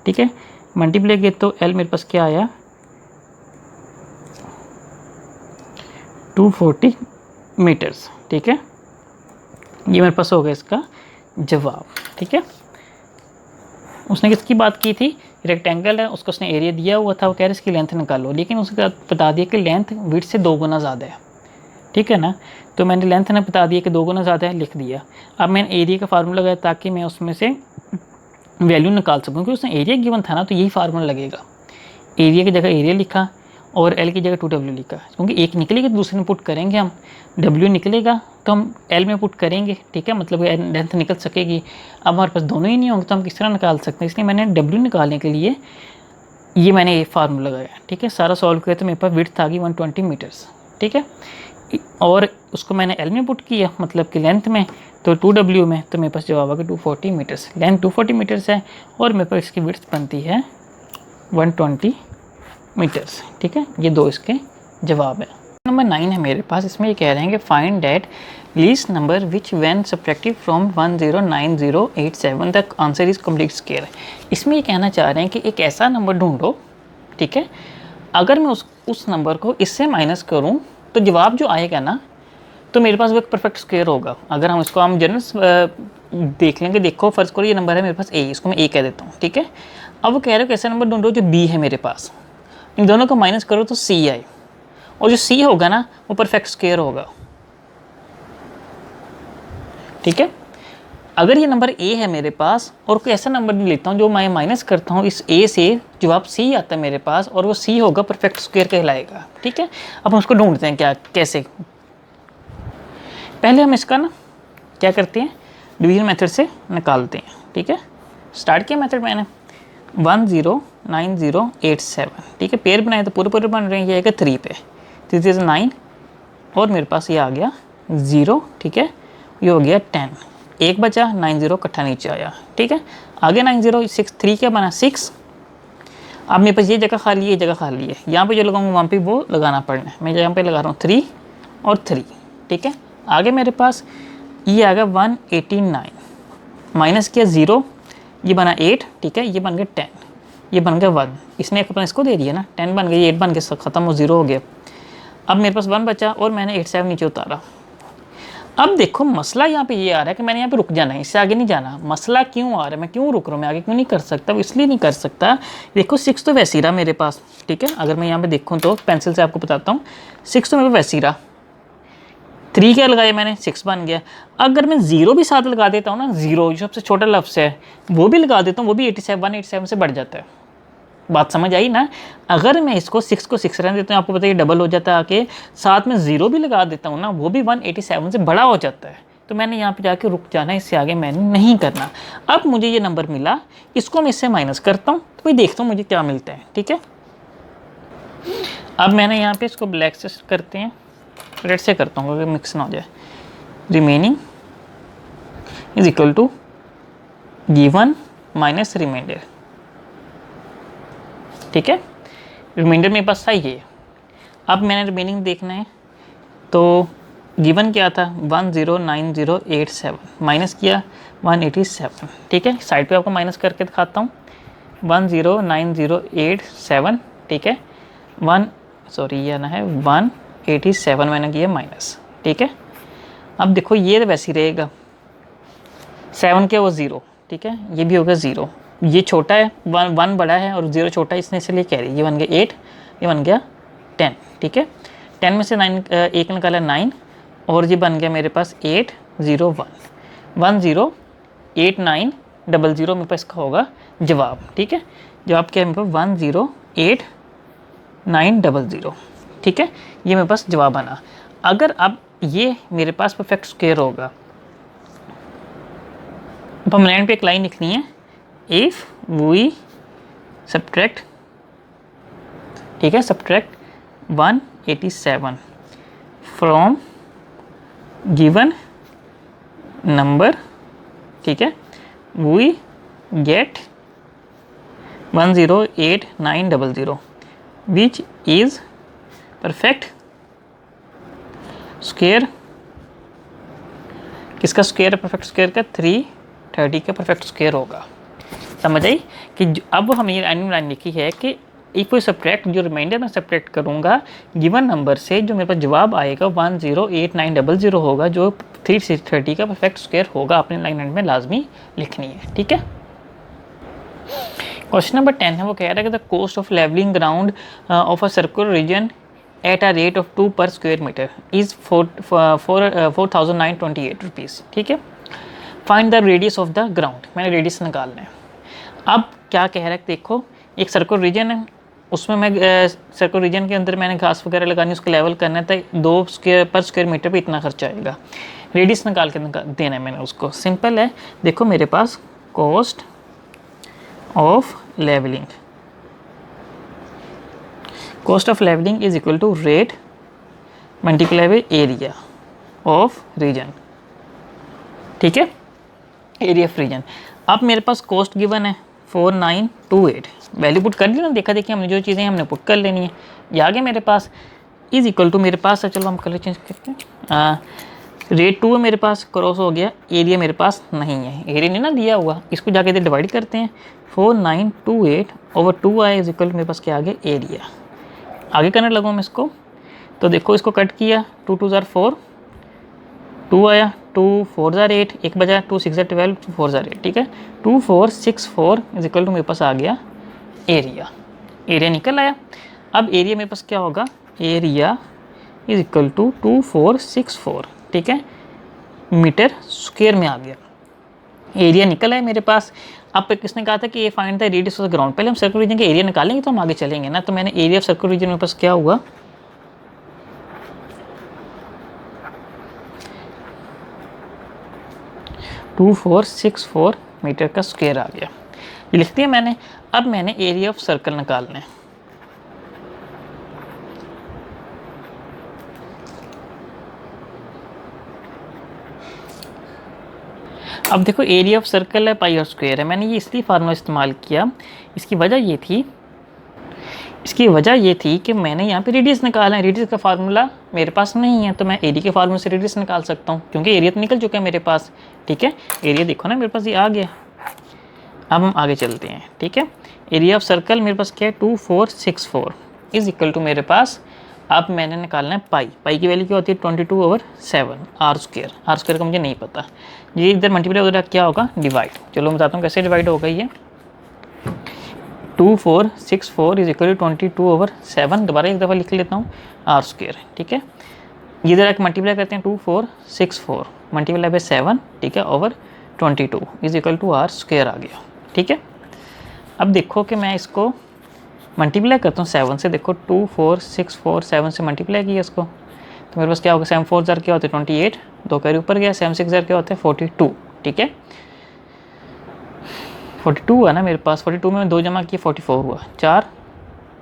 ठीक है, मल्टीप्लाई किया तो L मेरे पास क्या आया 240 मीटर्स, ठीक है, ये मेरे पास हो गया इसका जवाब, ठीक है। उसने किसकी बात की थी, रेक्टेंगल है, उसको उसने एरिया दिया हुआ था, वो कह रहे इसकी लेंथ निकालो, लेकिन उसके बता दिया कि लेंथ विड्थ से 2 गुना ज़्यादा है, ठीक है ना, तो मैंने लेंथ ने बता दिया कि 2 गुना ज़्यादा है, लिख दिया। अब मैंने एरिया का फार्मूला लगाया ताकि मैं उसमें से वैल्यू निकाल सकूँ, क्योंकि उसने एरिया गिवन था ना, तो यही फार्मूला लगेगा, एरिया की जगह एरिया लिखा और L की जगह 2W लिखा, क्योंकि एक निकलेगा तो दूसरे में पुट करेंगे हम, W निकलेगा तो हम L में पुट करेंगे, ठीक है, मतलब लेंथ निकल सकेगी। अब हमारे पास दोनों ही नहीं होंगे तो हम किस तरह निकाल सकते हैं, इसलिए मैंने W निकालने के लिए ये मैंने ये फार्मूला लगाया, ठीक है, सारा सॉल्व किया तो मेरे पास विड्थ आ गई 120 मीटर्स, ठीक है, और उसको मैंने L में पुट किया, मतलब कि लेंथ में, तो 2W में, तो मेरे पास जवाब आ गया 240 मीटर्स, लेंथ 240 मीटर्स है और मेरे पास इसकी विड्थ बनती है 120 मीटर्स, ठीक है, ये 2 इसके जवाब है। नंबर 9 है मेरे पास, इसमें ये कह रहे हैं कि find that least number which when subtracted from 109087 the answer is complete square. इसमें ये कहना चाह रहे हैं कि एक ऐसा नंबर ढूंढो, ठीक है, अगर मैं उस नंबर को इससे माइनस करूं तो जवाब जो आएगा ना, तो मेरे पास वो एक परफेक्ट स्क्वायर होगा। अगर हम इसको हम जनरल देख लेंगे, देखो फर्ज करो ये नंबर है मेरे पास A, इसको मैं A कह देता हूँ, ठीक है। अब वो कह रहे हो कि ऐसा नंबर ढूंढो जो B है मेरे पास, इन दोनों को माइनस करो तो C आए, और जो C होगा ना वो परफेक्ट स्क्वायर होगा, ठीक है। अगर ये नंबर A है मेरे पास और कोई ऐसा नंबर लेता हूँ जो मैं माइनस करता हूँ इस A से, जवाब C आता है मेरे पास और वो C होगा, परफेक्ट स्क्वायर कहलाएगा, ठीक है। अब हम उसको ढूंढते हैं क्या, कैसे, पहले हम इसका ना क्या करते हैं, डिवीजन मेथड से निकालते हैं, ठीक है। स्टार्ट किया मेथड मैंने 109087, ठीक है, पेयर बनाए तो पूरे पूरे बन रहे हैं, ये आएगा 3 पे, 3 is 9 और मेरे पास ये आ गया 0, ठीक है, ये हो गया 10, एक बचा 90 इकट्ठा नीचे आया, ठीक है, आगे 90 6 3 क्या बना 6। अब मेरे पास ये जगह खाली है, ये जगह खाली है, यहाँ पे जो लगाऊंगा वहाँ पे वो लगाना पड़ना है, मैं यहाँ पे लगा रहा हूँ 3 और 3, ठीक है। आगे मेरे पास ये आ गया 189, माइनस किया 0, ये बना 8, ठीक है, ये बन गया 10, ये बन गया 1, इसने अपना इसको दे दिया ना, 10 बन गई, 8 बन के ख़त्म हो, 0 हो गया। अब मेरे पास 1 बचा और मैंने 87 नीचे उतारा। अब देखो मसला यहाँ पे ये आ रहा है कि मैंने यहाँ पे रुक जाना है, इससे आगे नहीं जाना। मसला क्यों आ रहा है, मैं क्यों रुक रहा हूँ, मैं आगे क्यों नहीं कर सकता? इसलिए नहीं कर सकता, देखो 6 तो वैसे ही रहा मेरे पास, ठीक है। अगर मैं यहाँ पे देखूँ तो पेंसिल से आपको बताता हूँ, 6 तो मेरे पास वैसे ही रहा, 3 क्या लगाया मैंने, 6 बन गया। अगर मैं 0 भी साथ लगा देता हूँ ना, 0 जो सबसे छोटा लफ्ज़ है वो भी लगा देता हूँ, वो भी 187 से बढ़ जाता है। बात समझ आई ना? अगर मैं इसको 6 को 6 रहने देता हूँ, आपको पता है डबल हो जाता है आके, साथ में 0 भी लगा देता हूँ ना, वो भी 187 से बड़ा हो जाता है। तो मैंने यहाँ पे जाके रुक जाना है, इससे आगे मैंने नहीं करना। अब मुझे ये नंबर मिला, इसको मैं इससे माइनस करता हूँ, तो भाई देखता हूँ मुझे क्या मिलता है, ठीक है। अब मैंने यहाँ पे इसको ब्लैक से करते हैं, रेड से करता हूँ क्योंकि मिक्स ना हो जाए। Remaining is equal to given minus reminder, ठीक है। रिमाइंडर मेरे पास सही है। अब मैंने रिमेनिंग देखना है, तो गिवन क्या था 109087, माइनस किया 187, ठीक है। साइड पे आपको माइनस करके दिखाता हूँ, 10987, ठीक है। ये ना है 187 मैंने किया माइनस, ठीक है। अब देखो ये वैसे ही रहेगा, 7 क्या वो 0, ठीक है। ये भी होगा 0, ये छोटा है, 1 बड़ा है और 0 छोटा है, इसने इसलिए कैरी, ये बन गया 8, ये बन गया 10, ठीक है। 10 में से 9 एक निकाला 9, और ये बन गया मेरे पास 801, 108900 मेरे पास इसका होगा जवाब, ठीक है। जवाब क्या है मेरे पास 108900, ठीक है। ये मेरे पास जवाब बना। अगर अब ये मेरे पास परफेक्ट स्क्वायर होगा, तो हम लाइन पे एक लाइन लिखनी है, इफ वी सब्ट्रैक्ट, ठीक है, सब्ट्रैक्ट 187 फ्रॉम गिवन नंबर, ठीक है, we get 108900 which is perfect square. किसका स्क्वायर है? परफेक्ट स्क्वायर का 330 का परफेक्ट स्क्वायर होगा। समझ आई कि अब हमें ये लाइन लिखी है कि इफ कोई सब्ट्रैक्ट, जो रिमाइंडर मैं सब्ट्रैक्ट करूंगा गिवन नंबर से, जो मेरे पास जवाब आएगा 108900 होगा, जो 330 का परफेक्ट स्क्वायर होगा। अपने लाइन में लाजमी लिखनी है, ठीक है। क्वेश्चन नंबर 10 है, वो कह रहा है कि the cost of levelling ground of a circular region at a rate of 2 per square metre is 4928 rupees, ठीक है। Find the radius of the ground, मैंने रेडियस निकालना है। अब क्या कह रहा है, देखो एक सर्कुलर रीजन है, उसमें मैं सर्कुलर रीजन के अंदर मैंने घास वगैरह लगानी, उसको लेवल करना है, तो 2 पर स्क्वायर मीटर पे इतना खर्चा आएगा। रेडियस निकाल के देना है मैंने उसको। सिंपल है, देखो मेरे पास cost of levelling, cost of levelling is equal to rate multiply by area of region, ठीक है, एरिया ऑफ रीजन। अब मेरे पास कॉस्ट गिवन है 4928, वैल्यू पुट कर ली ना, देखा देखिए हमने जो चीज़ें हमने पुट कर लेनी है, ये आ गया मेरे पास। इज इक्वल टू मेरे पास, चलो हम कलर चेंज करते हैं, रेट 2 है मेरे पास, क्रॉस हो गया, एरिया मेरे पास नहीं है, एरिया नहीं ना दिया हुआ, इसको जाके इधर डिवाइड करते हैं, 4928 ओवर 2 आया इज इक्वल टू मेरे पास क्या आ गया, एरिया। आगे करने लगूँ मैं इसको, तो देखो इसको कट किया, 2 2 ज़ार 4, 2 आया, 2 4 ज़ार 8, 1 बजा, 2 6 ज़ार 12, 2 4 ज़ार 8, ठीक है। 2464 इज इक्वल टू मेरे पास आ गया एरिया, एरिया निकल आया। अब एरिया मेरे पास क्या होगा, एरिया इज इक्वल टू 2464, ठीक है, मीटर स्क्वायर में आ गया, एरिया निकल आया मेरे पास। अब किसने कहा था कि ये find the radius of the ground, पहले हम सर्कुलर रीजन का एरिया निकालेंगे तो हम आगे चलेंगे ना। तो मैंने एरिया ऑफ सर्कुलर रीजन मेरे पास क्या हुआ, 2464 मीटर का स्क्वायर आ गया, ये लिख दिया मैंने। अब मैंने एरिया ऑफ सर्कल निकालना है, अब देखो एरिया ऑफ सर्कल है पाई और स्क्वायर है, मैंने ये इसलिए फार्मूला इस्तेमाल किया, इसकी वजह ये थी कि मैंने यहाँ पे रेडियस निकाला है, रेडियस का फार्मूला मेरे पास नहीं है, तो मैं एरिया के फार्मूले से रेडियस निकाल सकता हूँ, क्योंकि एरिया तो निकल चुका है मेरे पास, ठीक है। एरिया देखो ना मेरे पास ये आ गया। अब हम आगे चलते हैं, ठीक है। एरिया ऑफ सर्कल मेरे पास क्या है, 2464 इज इक्वल टू मेरे पास अब मैंने निकालना है पाई। पाई की वैल्यू क्या होती है 22/7 आर स्क्वायर। आर स्क्वायर का मुझे नहीं पता, ये इधर मल्टीप्लाई उधर क्या होगा डिवाइड। चलो मैं बताता हूँ कैसे डिवाइड होगा। ये 2464 इज इक्वल टू 22/7। दोबारा एक दफ़ा लिख लेता हूँ आर स्क्वायर, ठीक है। ये इधर आके मल्टीप्लाई करते हैं 2464 मल्टीप्लाई बाय 7, ठीक है, over 22 is equal to R square आ गया, ठीक है। अब देखो कि मैं इसको मल्टीप्लाई करता हूँ 7 से। देखो 2464 7 से मल्टीप्लाई किया इसको, तो मेरे पास क्या होगा 7 4 ज़र क्या होते हैं 28, 2 कैरी ऊपर गया, 7 6 ज़र क्या होते हैं 42, ठीक है। 42 हुआ ना मेरे पास, 42 में 2 जमा किया 44 हुआ, 4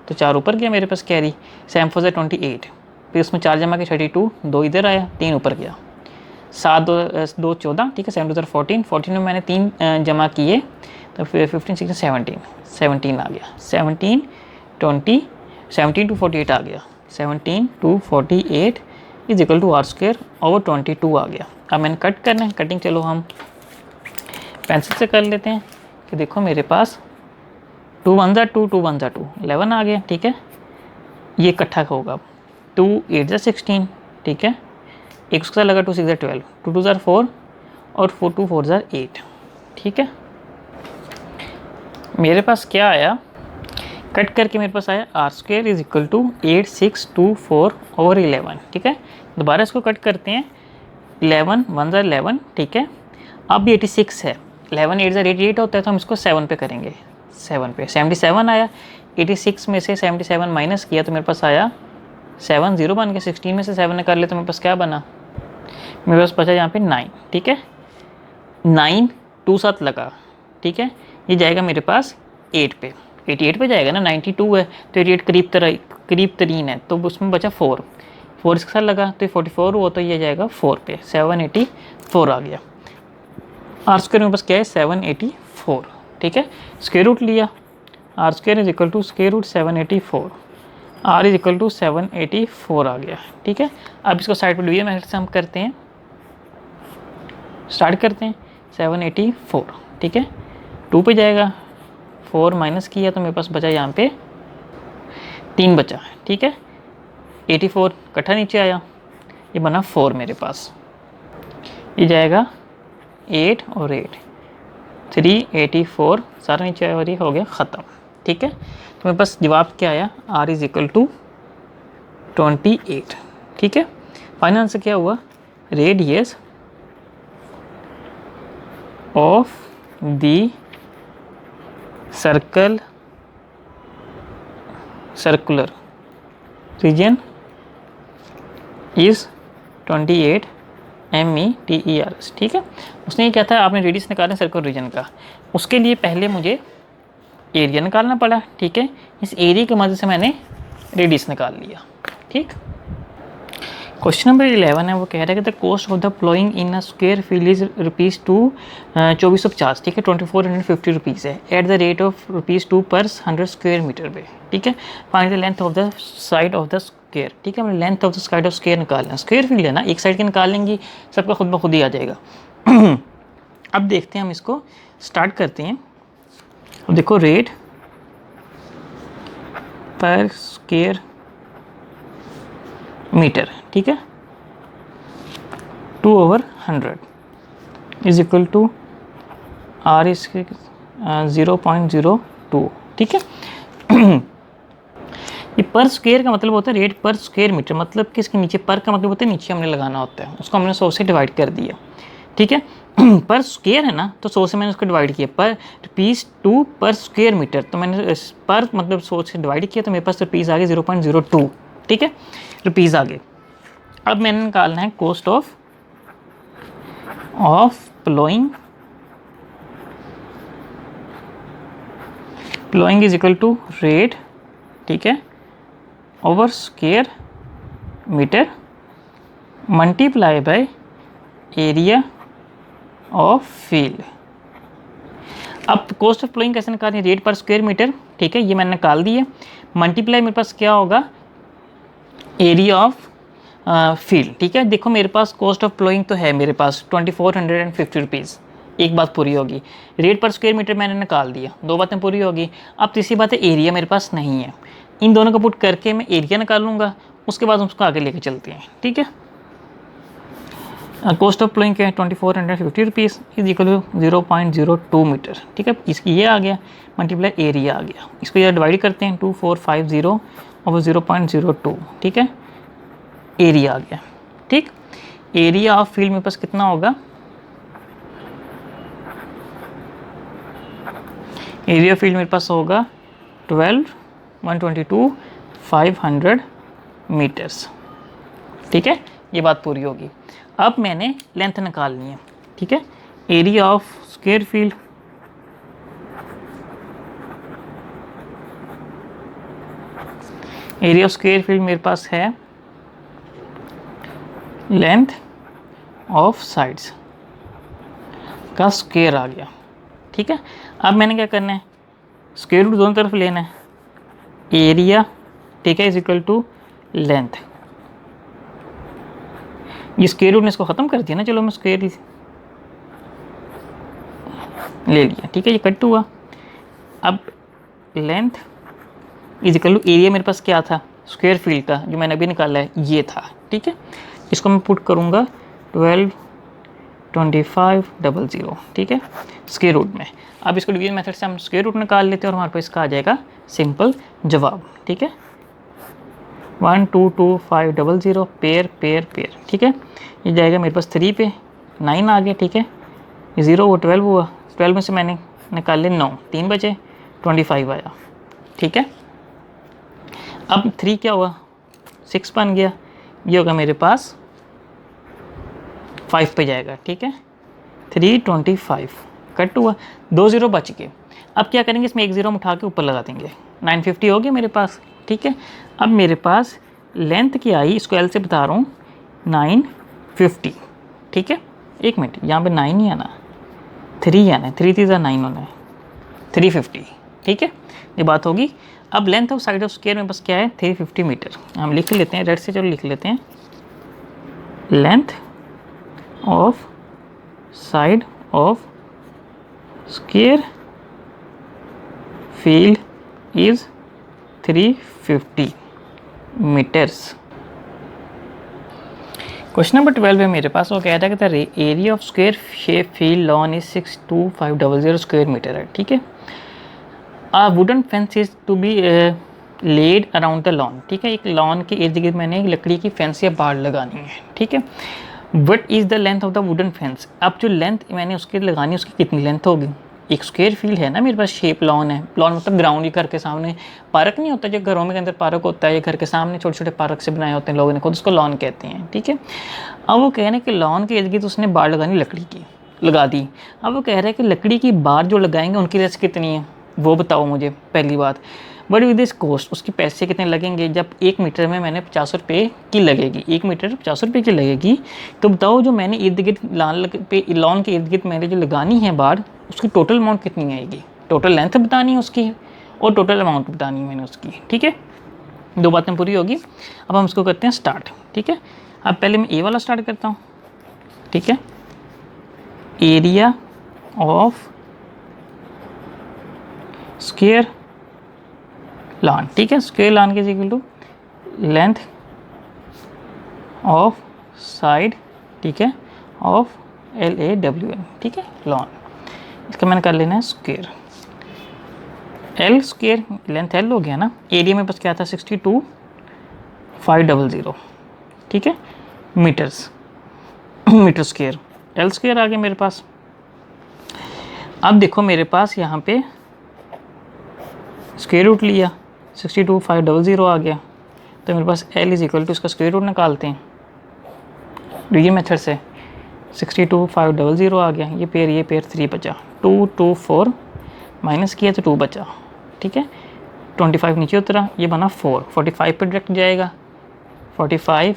तो 4 ऊपर गया मेरे पास कैरी, 7 4 28, फिर उसमें 4 जमा के 32, 2 इधर आया, 3 ऊपर गया, 7 2 14, ठीक है। 7 2 14, 14 में मैंने 3 जमा किए तो फिर 15 16 17 17 आ गया, 17 20 17 to 48 आ गया, 17 to 48 is equal to R square over 22 आ गया। अब मैंने कट करना है, कटिंग चलो हम पेंसिल से कर लेते हैं कि देखो मेरे पास 2 1 ज़ा 2 2 1 ज़ा 2 11 आ गया, ठीक है। ये इकट्ठा होगा 2 8 ज़ा 16, ठीक है। एक उसके साथ लगा 2 6 ज़ा 12, 2 2 ज़ा 4 और 4 2 4 ज़ा 8, ठीक है। मेरे पास क्या आया, कट करके मेरे पास आया R square is equal to 8624 over 11, ठीक है। दोबारा इसको कट करते हैं, 11 1 ज़ा 11, ठीक है। अब भी 86 है, 11 8 ज़ा 88 होता है, तो हम इसको 7 पे करेंगे, 7 पे 77 आया। 86 में से 77 माइनस किया तो मेरे पास आया 7 0 बन गया। 16 में से 7 निकाल लिया तो मेरे पास क्या बना, मेरे पास बचा यहाँ पे 9, ठीक है। 9 2 7 लगा, ठीक है। ये जाएगा मेरे पास 8 पे, 88 पे जाएगा ना, 92 है तो 88 करीब तरीन है, तो उसमें बचा 4 इसके साथ लगा तो 44 हुआ, तो ये जाएगा 4 पे, 784 आ गया। आर स्क्वायर में बस क्या है 784, ठीक है। स्क्वायर रूट लिया, R square is equal to square root 784, R is equal to 784 आ गया, ठीक है। अब इसको साइड पर डिवीजन मेथड से हम करते हैं, स्टार्ट करते हैं 784, ठीक है। 2 पे जाएगा, 4 माइनस किया तो मेरे पास बचा यहाँ पे 3 बचा, ठीक है। 84 इकट्ठा नीचे आया, ये बना 4 मेरे पास, ये जाएगा 8 और 8 384 सारा नीचे आया और ये हो गया ख़त्म, ठीक है। तो मेरे पास जवाब क्या आया, आर इज इक्वल टू 28, ठीक है। फाइनल आंसर क्या हुआ, radius of the circular region is 28 METERS, ठीक है। उसने ये क्या था, आपने रेडियस निकालना सर्कुलर रीजन का, उसके लिए पहले मुझे एरिया निकालना पड़ा, ठीक है। इस एरिया की मदद से मैंने रेडियस निकाल लिया, ठीक। क्वेश्चन नंबर 11 है, वो कह रहा है कि the cost of the ploughing in a square field is ₹2 2450, ठीक है, 2450 रुपीज़ है, एट द रेट ऑफ ₹2 पर 100 स्क्वायर मीटर पे, ठीक है। Find the length of the side of the square, ठीक है। हमें length of the side of square निकालना है, स्क्वायर फील्ड है ना, एक साइड के निकाल लेंगे सबका खुद ब खुद ही आ जाएगा। अब देखते हैं, हम इसको स्टार्ट करते हैं। अब देखो रेट पर स्क्वायर मीटर, ठीक है, 2/100 इज इक्वल टू आर इसके 0.02, ठीक है। ये पर स्क्वायर का मतलब होता है रेट पर स्क्वायर मीटर, मतलब कि इसके नीचे पर का मतलब होता है नीचे हमने लगाना होता है, उसको हमने 100 से डिवाइड कर दिया, ठीक है। पर स्क्वायर है ना, तो 100 से मैंने उसको डिवाइड किया, पर ₹2 पर स्क्वायर मीटर, तो मैंने पर मतलब 100 से डिवाइड किया तो मेरे पास रुपीज़ आ गए 0.02, ठीक है, रुपीज़ आ गए। अब मैंने निकालना है cost of ploughing is equal to rate, ठीक है, over square metre multiply by area of field. अब कॉस्ट ऑफ प्लोइंग कैसे निकालनी है, रेट पर स्क्वायर मीटर, ठीक है, ये मैंने निकाल दिया, मल्टीप्लाई मेरे पास क्या होगा एरिया ऑफ फील्ड, ठीक है। देखो मेरे पास कॉस्ट ऑफ प्लोइंग तो है मेरे पास 2450 रुपीज़, एक बात पूरी होगी। रेट पर स्क्वायर मीटर मैंने निकाल दिया, 2 बातें पूरी होगी। अब तीसरी बात है एरिया मेरे पास नहीं है, इन दोनों को पुट करके मैं एरिया निकालूंगा उसके बाद हम उसको आगे लेके चलते हैं, ठीक है। कॉस्ट ऑफ प्लोइंग क्या है, 2450 rupees is equal to 0.02 metre, ठीक है। इसकी ये आ गया मल्टीप्लाई एरिया आ गया, इसको ये डिवाइड करते हैं 2450 और 0.02, ठीक है, एरिया आ गया, ठीक। एरिया ऑफ फील्ड मेरे पास कितना होगा, एरिया ऑफ फील्ड मेरे पास होगा 12500 मीटर्स, ठीक है। ये बात पूरी होगी। अब मैंने लेंथ निकालनी है, ठीक है। Area of square field, area of square field मेरे पास है लेंथ ऑफ साइड्स का स्क्वायर आ गया, ठीक है। अब मैंने क्या करना है, स्क्वायर रूट दोनों तरफ लेना है, एरिया, ठीक है, इज इक्वल टू लेंथ। ये स्क्वायर रूट ने इसको ख़त्म कर दिया ना, चलो मैं स्क्वायर ले लिया, ठीक है, ये कट हुआ। अब length is equal to area मेरे पास क्या था, स्क्वायर फील्ड का जो मैंने अभी निकाला है ये था, ठीक है। इसको मैं पुट करूँगा 122500, ठीक है, स्क्वायर रूट में। अब इसको डिवीजन मेथड से हम स्क्वायर रूट निकाल लेते हैं और हमारे पास इसका आ जाएगा सिंपल जवाब, ठीक है, 122500 पेयर पेयर पेयर, ठीक है। ये जाएगा मेरे पास 3 पे 9 आ गया, ठीक है, ये 0 हुआ 12 हुआ, 12 में से मैंने निकाले 9, 3 बचे 25 आया, ठीक है। अब 3 क्या हुआ 6 बन गया, ये होगा मेरे पास 5 पे जाएगा, ठीक है, 325 कट हुआ, 2 0 बच गए। अब क्या करेंगे, इसमें एक 0 हम उठा के ऊपर लगा देंगे, 950 हो गया मेरे पास, ठीक है। अब मेरे पास लेंथ की आई, इसको एल से बता रहा हूँ, 950, ठीक है। एक मिनट, यहाँ पे 9 ही आना, 3 आना है, 3 3 9 होना है, 350, ठीक है, ये बात होगी। अब length of side of square में बस क्या है 350 मीटर, हम लिख लेते हैं रेड से, चलो लिख लेते हैं, length of side of square field is 350 metres. Question number 12 में मेरे पास वो कहता है कि area of square shape field lawn is 62500 square metre है, ठीक है। A wooden fence is to be laid around the lawn, ठीक है। एक लॉन के इर्द गिर्द मैंने एक लकड़ी की फेंस या बाड़ लगानी है, ठीक है। What is the length of the wooden fence, अब जो लेंथ मैंने उसकी लगानी है उसकी कितनी लेंथ होगी। एक स्क्वायर फील्ड है ना मेरे पास, शेप लॉन है, लॉन मतलब ग्राउंड, ये घर के सामने पार्क नहीं होता, जो घरों के अंदर पार्क होता है, ये घर के सामने छोटे छोटे पार्क से बनाए होते हैं लोगों ने खुद, उसको लॉन कहते हैं, ठीक है। अब वो कह रहे हैं कि लॉन के इर्द गिर्द उसने बाड़ लगानी लकड़ी की, लगा दी। अब वो कह रहे हैं कि लकड़ी की बाड़ जो लगाएंगे उनकी रेस्ट कितनी है वो बताओ मुझे, पहली बात। बट विद दिस कॉस्ट, उसके पैसे कितने लगेंगे, जब 1 मीटर में मैंने 50 रुपये की लगेगी, 1 मीटर 50 रुपये की लगेगी, तो बताओ जो मैंने इर्द गिर्द लॉन के इर्द गिर्द मैंने जो लगानी है बाड़, उसकी टोटल अमाउंट कितनी आएगी, टोटल लेंथ बतानी है उसकी और टोटल अमाउंट बतानी है मैंने उसकी, ठीक है। 2 बातें पूरी होगी। अब हम इसको करते हैं स्टार्ट, ठीक है। अब पहले मैं ए वाला स्टार्ट करता हूँ, ठीक है। एरिया ऑफ स्क्वायर लॉन, ठीक है, स्क्वायर लॉन के equal to length of side, ठीक है, ऑफ LAWN, ठीक है, लॉन। इसका मैंने कर लेना है square, L square, length L हो गया ना, एरिया में बस क्या था 62500, ठीक है, metres, metre square, L square आ गया मेरे पास। अब देखो मेरे पास यहाँ पे स्क्वायर रूट लिया, 62500 आ गया, तो मेरे पास L इज इक्वल टू इसका स्क्वायर रूट निकालते हैं ये मेथड से, 62500 आ गया, ये पेयर 3 बचा, 2 2 4 माइनस किया तो 2 बचा, ठीक है, 25 नीचे उतरा, ये बना 4, 45 पर डायरेक्ट जाएगा, 45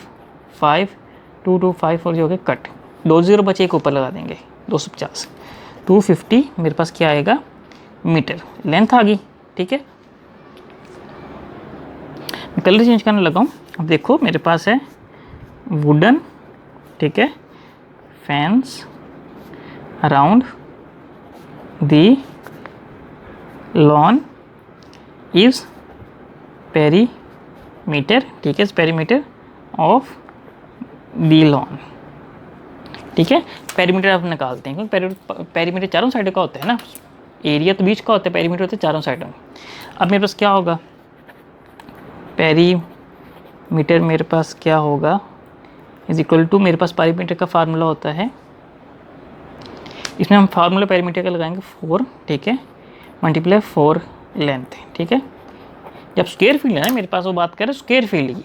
5 2 2 5 4 जो हो गया कट, 2 0 बचे, एक ऊपर लगा देंगे, 250, 250 मेरे पास क्या आएगा मीटर, लेंथ आ गई, ठीक है। मैं कलर चेंज करने लगा हूँ। अब देखो मेरे पास है वुडन, ठीक है, fence around the lawn is perimeter, ठीक है, पेरीमीटर ऑफ दी लॉन, ठीक है। पेरीमीटर आप निकालते हैं क्योंकि पेरीमीटर चारों साइडों का होता है ना, एरिया तो बीच का होता है, पेरीमीटर होता है चारों साइडों में। अब मेरे पास क्या होगा, पेरीमीटर मेरे पास क्या होगा इज इक्वल टू, मेरे पास पेरीमीटर का फार्मूला होता है, इसमें हम फार्मूला पेरीमीटर का लगाएंगे 4, ठीक है, मल्टीप्लाई 4 लेंथ, ठीक है। जब स्क्वायर फील्ड है ना मेरे पास, वो बात करें स्क्वायर फील्ड की,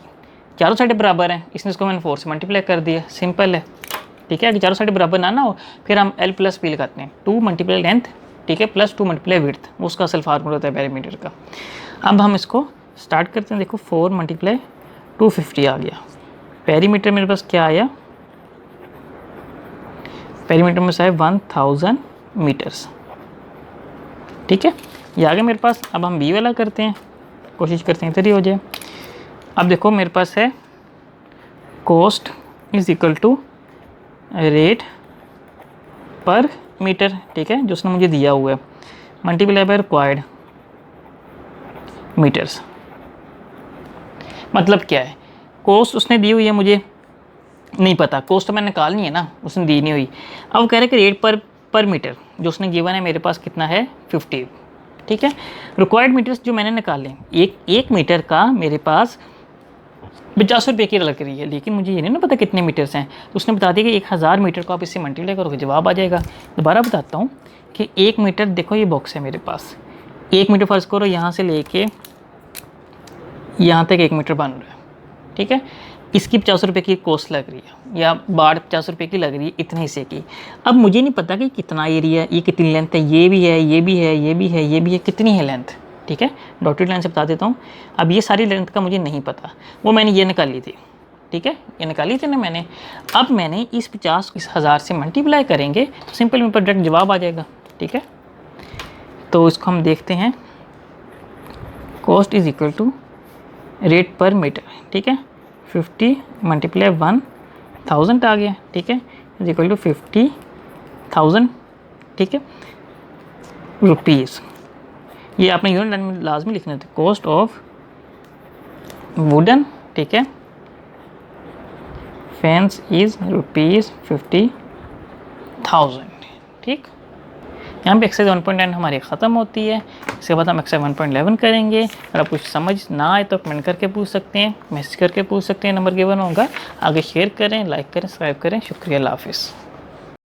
चारों साइडें बराबर हैं, इसने इसको मैंने 4 से मल्टीप्लाई कर दिया, सिंपल है, ठीक है। अगर चारों साइडें बराबर ना हो फिर हम L प्लस P लगाते हैं, 2 मल्टीप्लाई लेंथ, ठीक है, प्लस 2 मल्टीप्लाई विड्थ, उसका असल फार्मूला होता है पेरीमीटर का। अब हम इसको स्टार्ट करते हैं, देखो 4 मल्टीप्लाई 250 आ गया, पेरीमीटर मेरे पास क्या आया, पेरीमीटर में से 1000 मीटर्स, ठीक है, ये आ गया मेरे पास। अब हम बी वाला करते हैं, कोशिश करते हैं इधर ही हो जाए। अब देखो मेरे पास है cost is equal to rate per metre, ठीक है, जो उसने मुझे दिया हुआ है, मल्टीप्लाई बाय रिक्वायर्ड मीटर्स। मतलब क्या है, कॉस्ट उसने दी हुई है, मुझे नहीं पता, कॉस्ट तो मैंने निकालनी है ना, उसने दी नहीं हुई। अब कह रहे कि रेट पर मीटर जो उसने गिवन है मेरे पास कितना है 50, ठीक है। रिक्वायर्ड मीटर्स जो मैंने निकाले, एक मीटर का मेरे पास 50 रुपये की लग रही है, लेकिन मुझे ये नहीं ना पता कितने मीटर्स हैं, तो उसने बता दिया कि 1000 मीटर को आप इससे मल्टीप्लाई करोगे जवाब आ जाएगा। दोबारा बताता हूँ कि 1 मीटर, देखो ये बॉक्स है मेरे पास, 1 मीटर फर्ज करो यहाँ से लेके यहाँ तक 1 मीटर बन रहा है, ठीक है। इसकी 50 रुपये की कॉस्ट लग रही है, या बाढ़ 50 रुपये की लग रही है इतने हिस्से की। अब मुझे नहीं पता कि कितना एरिया, ये कितनी लेंथ है, ये भी है, ये भी है, ये भी है, ये भी है, कितनी है लेंथ, ठीक है, डॉटेड लाइन से बता देता हूँ। अब ये सारी लेंथ का मुझे नहीं पता, वो मैंने ये निकाली थी, ठीक है, ये निकाली थी ना मैंने। अब मैंने इस 50 इस 1000 से मल्टीप्लाई करेंगे तो सिंपल में डायरेक्ट जवाब आ जाएगा, ठीक है। तो इसको हम देखते हैं, cost is equal to rate per metre, ठीक है, 50 मल्टीप्लाई 1000 आ गया, ठीक है, इज इक्वल टू 50,000, ठीक है, रुपीज़। ये आपने यूनिट लाइन में लाजमी लिखना था, कॉस्ट ऑफ वुडन, ठीक है, फेंस इज ₹50,000, ठीक। यहाँ पे एक्सरसाइज 1.9 हमारी ख़त्म होती है। इसके बाद हम एक्सरसाइज 1.11 करेंगे। अगर आप कुछ समझ ना आए तो कमेंट करके पूछ सकते हैं, मैसेज करके पूछ सकते हैं, नंबर गिवन होगा। आगे शेयर करें, लाइक करें, सब्सक्राइब करें। शुक्रिया, अल्लाह हाफ़िज़।